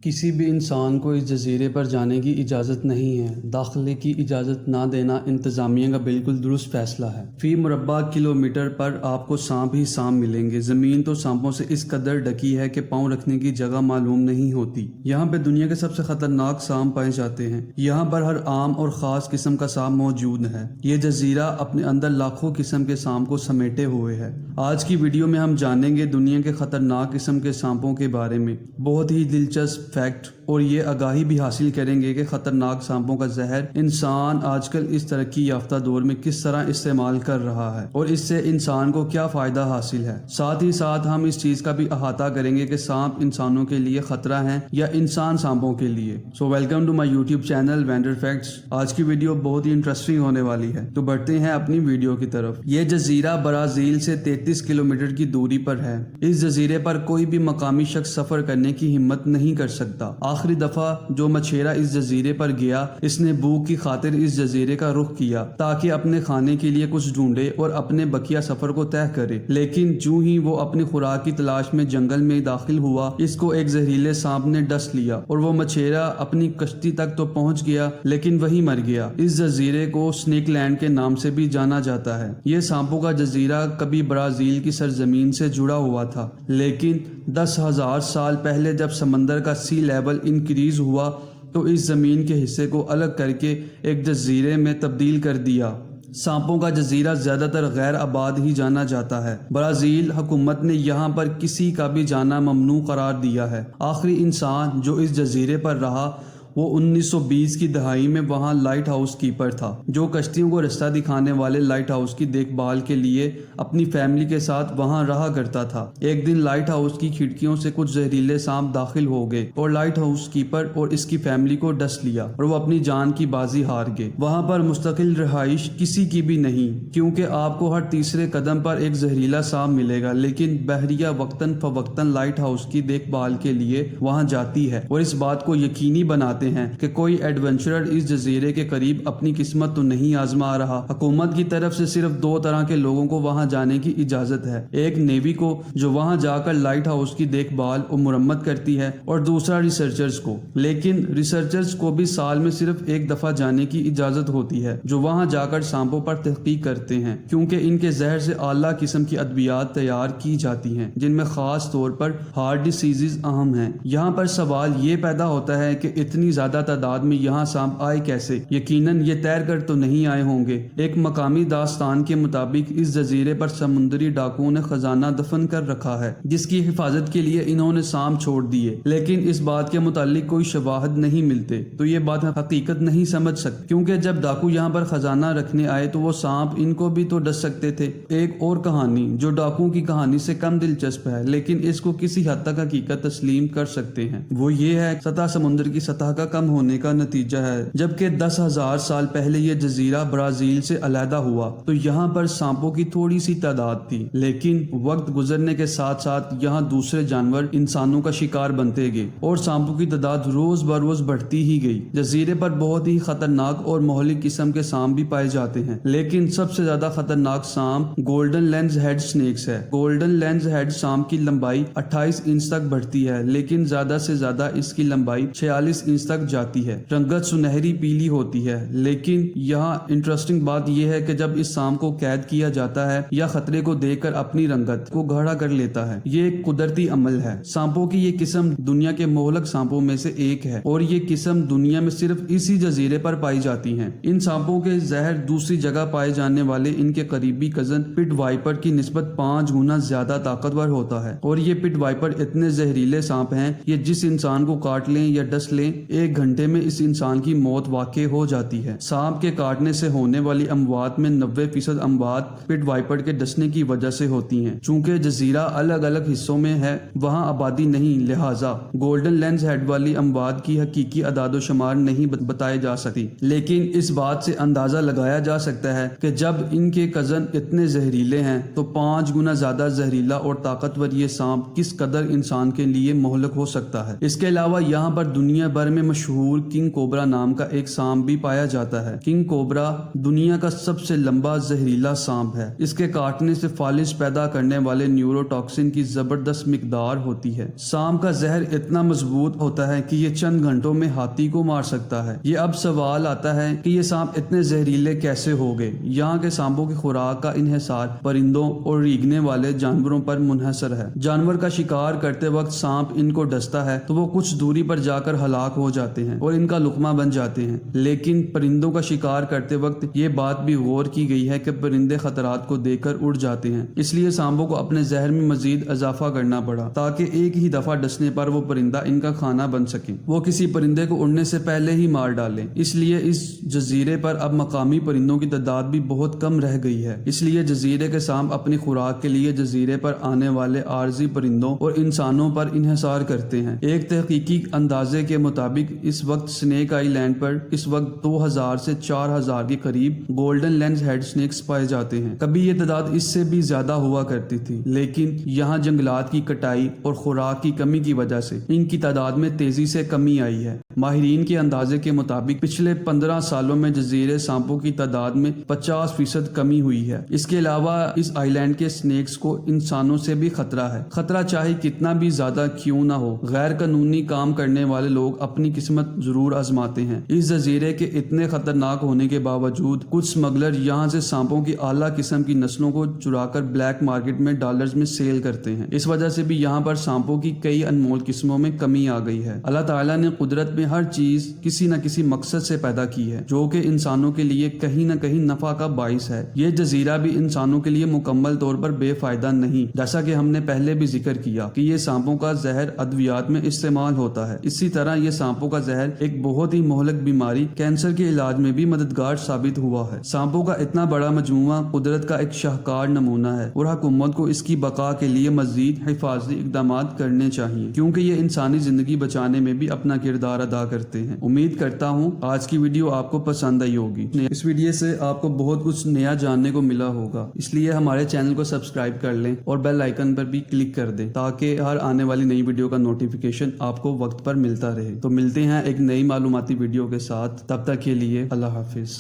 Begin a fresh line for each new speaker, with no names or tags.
کسی بھی انسان کو اس جزیرے پر جانے کی اجازت نہیں ہے۔ داخلے کی اجازت نہ دینا انتظامیہ کا بالکل درست فیصلہ ہے۔ فی مربع کلومیٹر پر آپ کو سانپ ہی سانپ ملیں گے۔ زمین تو سانپوں سے اس قدر ڈکی ہے کہ پاؤں رکھنے کی جگہ معلوم نہیں ہوتی۔ یہاں پہ دنیا کے سب سے خطرناک سانپ پائے جاتے ہیں۔ یہاں پر ہر عام اور خاص قسم کا سانپ موجود ہے۔ یہ جزیرہ اپنے اندر لاکھوں قسم کے سانپ کو سمیٹے ہوئے ہے۔ آج کی ویڈیو میں ہم جانیں گے دنیا کے خطرناک قسم کے سانپوں کے بارے میں بہت ہی دلچسپ فیکٹ، اور یہ آگاہی بھی حاصل کریں گے کہ خطرناک سانپوں کا زہر انسان آج کل اس ترقی یافتہ دور میں کس طرح استعمال کر رہا ہے اور اس سے انسان کو کیا فائدہ حاصل ہے۔ ساتھ ہی ساتھ ہم اس چیز کا بھی احاطہ کریں گے کہ سانپ انسانوں کے لیے خطرہ ہیں یا انسان سانپوں کے لیے۔ So welcome to my YouTube channel wonder facts. آج کی ویڈیو بہت ہی انٹرسٹنگ ہونے والی ہے، تو بڑھتے ہیں اپنی ویڈیو کی طرف۔ یہ جزیرہ برازیل سے 33 کلومیٹر کی دوری پر ہے۔ اس جزیرے پر کوئی بھی مقامی شخص سفر کرنے کی ہمت نہیں کر سکتا۔ آخری دفعہ جو مچھیرا اس جزیرے پر گیا، اس نے بھوک کی خاطر اس جزیرے کا رخ کیا تاکہ اپنے کھانے کے لیے کچھ ڈھونڈے اور اپنے بقیہ سفر کو طے کرے، لیکن جو ہی وہ اپنی خوراک کی تلاش میں جنگل میں داخل ہوا، اس کو ایک زہریلے سانپ نے ڈس لیا اور وہ مچھیرا اپنی کشتی تک تو پہنچ گیا لیکن وہی مر گیا۔ اس جزیرے کو سنیک لینڈ کے نام سے بھی جانا جاتا ہے۔ یہ سانپوں کا جزیرہ کبھی برازیل کی سرزمین سے جڑا ہوا تھا، لیکن 10,000 سال پہلے جب سمندر کا سی لیول انکریز ہوا تو اس زمین کے حصے کو الگ کر کے ایک جزیرے میں تبدیل کر دیا۔ سانپوں کا جزیرہ زیادہ تر غیر آباد ہی جانا جاتا ہے۔ برازیل حکومت نے یہاں پر کسی کا بھی جانا ممنوع قرار دیا ہے۔ آخری انسان جو اس جزیرے پر رہا وہ 1920 کی دہائی میں وہاں لائٹ ہاؤس کیپر تھا، جو کشتیوں کو رستہ دکھانے والے لائٹ ہاؤس کی دیکھ بھال کے لیے اپنی فیملی کے ساتھ وہاں رہا کرتا تھا۔ ایک دن لائٹ ہاؤس کی کھڑکیوں سے کچھ زہریلے سانپ داخل ہو گئے اور لائٹ ہاؤس کیپر اور اس کی فیملی کو ڈس لیا اور وہ اپنی جان کی بازی ہار گئے۔ وہاں پر مستقل رہائش کسی کی بھی نہیں، کیونکہ آپ کو ہر تیسرے قدم پر ایک زہریلا سانپ ملے گا، لیکن بحریہ وقتاً فوقتاً لائٹ ہاؤس کی دیکھ بھال کے لیے وہاں جاتی ہے اور اس بات کو یقینی بناتے ہیں کہ کوئی ایڈونچرر اس جزیرے کے قریب اپنی قسمت تو نہیں آزما رہا۔ حکومت کی طرف سے صرف 2 طرح کے لوگوں کو وہاں جانے کی اجازت ہے، ایک نیوی کو جو وہاں جا کر لائٹ ہاؤس کی دیکھ بھال اور مرمت کرتی ہے، اور دوسرا ریسرچرز کو۔ لیکن ریسرچرز کو بھی سال میں صرف ایک دفعہ جانے کی اجازت ہوتی ہے، جو وہاں جا کر سانپوں پر تحقیق کرتے ہیں، کیونکہ ان کے زہر سے اعلیٰ قسم کی ادویات تیار کی جاتی ہیں، جن میں خاص طور پر ہارٹ ڈیسیزز اہم ہیں۔ یہاں پر سوال یہ پیدا ہوتا ہے کہ اتنی زیادہ تعداد میں یہاں سانپ آئے کیسے؟ یقیناً یہ تیر کر تو نہیں آئے ہوں گے۔ ایک مقامی داستان کے مطابق اس جزیرے پر سمندری ڈاکوؤں نے خزانہ دفن کر رکھا ہے، جس کی حفاظت کے لیے انہوں نے سانپ چھوڑ دیے، لیکن اس بات کے متعلق کوئی شواہد نہیں ملتے، تو یہ بات حقیقت نہیں سمجھ سکتے، کیونکہ جب ڈاکو یہاں پر خزانہ رکھنے آئے تو وہ سانپ ان کو بھی تو ڈس سکتے تھے۔ ایک اور کہانی جو ڈاکوؤں کی کہانی سے کم دلچسپ ہے، لیکن اس کو کسی حد تک حقیقت تسلیم کر سکتے ہیں، وہ یہ ہے سطح سمندر کی سطح کا کم ہونے کا نتیجہ ہے۔ جبکہ 10,000 سال پہلے یہ جزیرہ برازیل سے علیحدہ ہوا تو یہاں پر سانپوں کی تھوڑی سی تعداد تھی، لیکن وقت گزرنے کے ساتھ ساتھ یہاں دوسرے جانور انسانوں کا شکار بنتے گئے اور سانپوں کی تعداد روز بروز بڑھتی ہی گئی۔ جزیرے پر بہت ہی خطرناک اور مہلک قسم کے سانپ بھی پائے جاتے ہیں، لیکن سب سے زیادہ خطرناک سانپ گولڈن لینز ہیڈ سنیکس ہے۔ گولڈن لینز ہیڈ سانپ کی لمبائی 28 انچ تک بڑھتی ہے، لیکن زیادہ سے زیادہ اس کی لمبائی 46 انچ تک جاتی ہے۔ رنگت سنہری پیلی ہوتی ہے، لیکن یہاں انٹرسٹنگ بات یہ ہے کہ جب اس سانپ کو قید کیا جاتا ہے یا خطرے کو دیکھ کر اپنی رنگت کو گاڑھا کر لیتا ہے، یہ ایک قدرتی عمل ہے۔ سانپوں کی یہ قسم دنیا کے مہلک سانپوں میں سے ایک ہے اور یہ قسم دنیا میں صرف اسی جزیرے پر پائی جاتی ہیں۔ ان سانپوں کے زہر دوسری جگہ پائے جانے والے ان کے قریبی کزن پٹ وائپر کی نسبت 5 گنا زیادہ طاقتور ہوتا ہے، اور یہ پٹ وائپر اتنے زہریلے سانپ ہیں یہ جس انسان کو کاٹ لیں یا ڈس لیں 1 گھنٹے میں اس انسان کی موت واقع ہو جاتی ہے۔ سانپ کے کاٹنے سے ہونے والی اموات میں 90% اموات پٹ وائپر کے ڈسنے کی وجہ سے ہوتی ہیں۔ چونکہ جزیرہ الگ الگ حصوں میں ہے، وہاں آبادی نہیں، لہٰذا گولڈن لینز ہیڈ والی اموات کی حقیقی اعداد و شمار نہیں بتائے جا سکتی، لیکن اس بات سے اندازہ لگایا جا سکتا ہے کہ جب ان کے کزن اتنے زہریلے ہیں تو 5 گنا زیادہ زہریلا اور طاقتور یہ سانپ کس قدر انسان کے لیے مہلک ہو سکتا ہے۔ اس کے علاوہ یہاں پر دنیا بھر میں مشہور کنگ کوبرا نام کا ایک سانپ بھی پایا جاتا ہے۔ کنگ کوبرا دنیا کا سب سے لمبا زہریلا سانپ ہے۔ اس کے کاٹنے سے فالج پیدا کرنے والے نیوروٹاکسن کی زبردست مقدار ہوتی ہے۔ سانپ کا زہر اتنا مضبوط ہوتا ہے کہ یہ چند گھنٹوں میں ہاتھی کو مار سکتا ہے۔ یہ اب سوال آتا ہے کہ یہ سانپ اتنے زہریلے کیسے ہو گئے؟ یہاں کے سانپوں کی خوراک کا انحصار پرندوں اور ریگنے والے جانوروں پر منحصر ہے۔ جانور کا شکار کرتے وقت سانپ ان کو ڈستا ہے تو وہ کچھ دوری پر جا کر ہلاک ہو جاتے ہیں اور ان کا لقمہ بن جاتے ہیں، لیکن پرندوں کا شکار کرتے وقت یہ بات بھی غور کی گئی ہے کہ پرندے خطرات کو دیکھ کر اڑ جاتے ہیں۔ اس لیے سانپوں کو اپنے زہر میں مزید اضافہ کرنا پڑا تاکہ ایک ہی دفعہ ڈسنے پر وہ پرندہ ان کا کھانا بن سکے، وہ کسی پرندے کو اڑنے سے پہلے ہی مار ڈالیں۔ اس لیے اس جزیرے پر اب مقامی پرندوں کی تعداد بھی بہت کم رہ گئی ہے۔ اس لیے جزیرے کے سانپ اپنی خوراک کے لیے جزیرے پر آنے والے عارضی پرندوں اور انسانوں پر انحصار کرتے ہیں۔ ایک تحقیقی اندازے کے مطابق اس وقت سنیک آئی لینڈ پر اس وقت 2000 سے 4000 کے قریب گولڈن لینس ہیڈ سنیکس پائے جاتے ہیں۔ کبھی یہ تعداد اس سے بھی زیادہ ہوا کرتی تھی، لیکن یہاں جنگلات کی کٹائی اور خوراک کی کمی کی وجہ سے ان کی تعداد میں تیزی سے کمی آئی ہے۔ ماہرین کے اندازے کے مطابق پچھلے 15 سالوں میں جزیرے سانپوں کی تعداد میں 50% کمی ہوئی ہے۔ اس کے علاوہ اس آئی لینڈ کے سنیکس کو انسانوں سے بھی خطرہ ہے۔ خطرہ چاہے کتنا بھی زیادہ کیوں نہ ہو، غیر قانونی کام کرنے والے لوگ اپنی قسمت ضرور آزماتے ہیں۔ اس جزیرے کے اتنے خطرناک ہونے کے باوجود کچھ اسمگلر یہاں سے سانپوں کی اعلیٰ قسم کی نسلوں کو چرا کر بلیک مارکیٹ میں ڈالرز میں سیل کرتے ہیں۔ اس وجہ سے بھی یہاں پر سانپوں کی کئی انمول قسموں میں کمی آ گئی ہے۔ اللہ تعالیٰ نے قدرت میں ہر چیز کسی نہ کسی مقصد سے پیدا کی ہے، جو کہ انسانوں کے لیے کہیں نہ کہیں نفع کا باعث ہے۔ یہ جزیرہ بھی انسانوں کے لیے مکمل طور پر بے فائدہ نہیں، جیسا کہ ہم نے پہلے بھی ذکر کیا کہ یہ سانپوں کا زہر ادویات میں استعمال ہوتا ہے۔ اسی طرح یہ سانپوں کا زہر ایک بہت ہی مہلک بیماری کینسر کے علاج میں بھی مددگار ثابت ہوا ہے۔ سانپوں کا اتنا بڑا مجموعہ قدرت کا ایک شاہکار نمونہ ہے اور حکومت کو اس کی بقا کے لیے مزید حفاظتی اقدامات کرنے چاہیے، کیونکہ یہ انسانی زندگی بچانے میں بھی اپنا کردار ادا کرتے ہیں۔ امید کرتا ہوں آج کی ویڈیو آپ کو پسند آئی ہوگی۔ اس ویڈیو سے آپ کو بہت کچھ نیا جاننے کو ملا ہوگا، اس لیے ہمارے چینل کو سبسکرائب کر لیں اور بیل آئیکن پر بھی کلک کر دیں تاکہ ہر آنے والی نئی ویڈیو کا نوٹیفیکیشن آپ کو وقت پر ملتا رہے۔ تو ملتے ہیں ایک نئی معلوماتی ویڈیو کے ساتھ، تب تک کے لیے اللہ حافظ۔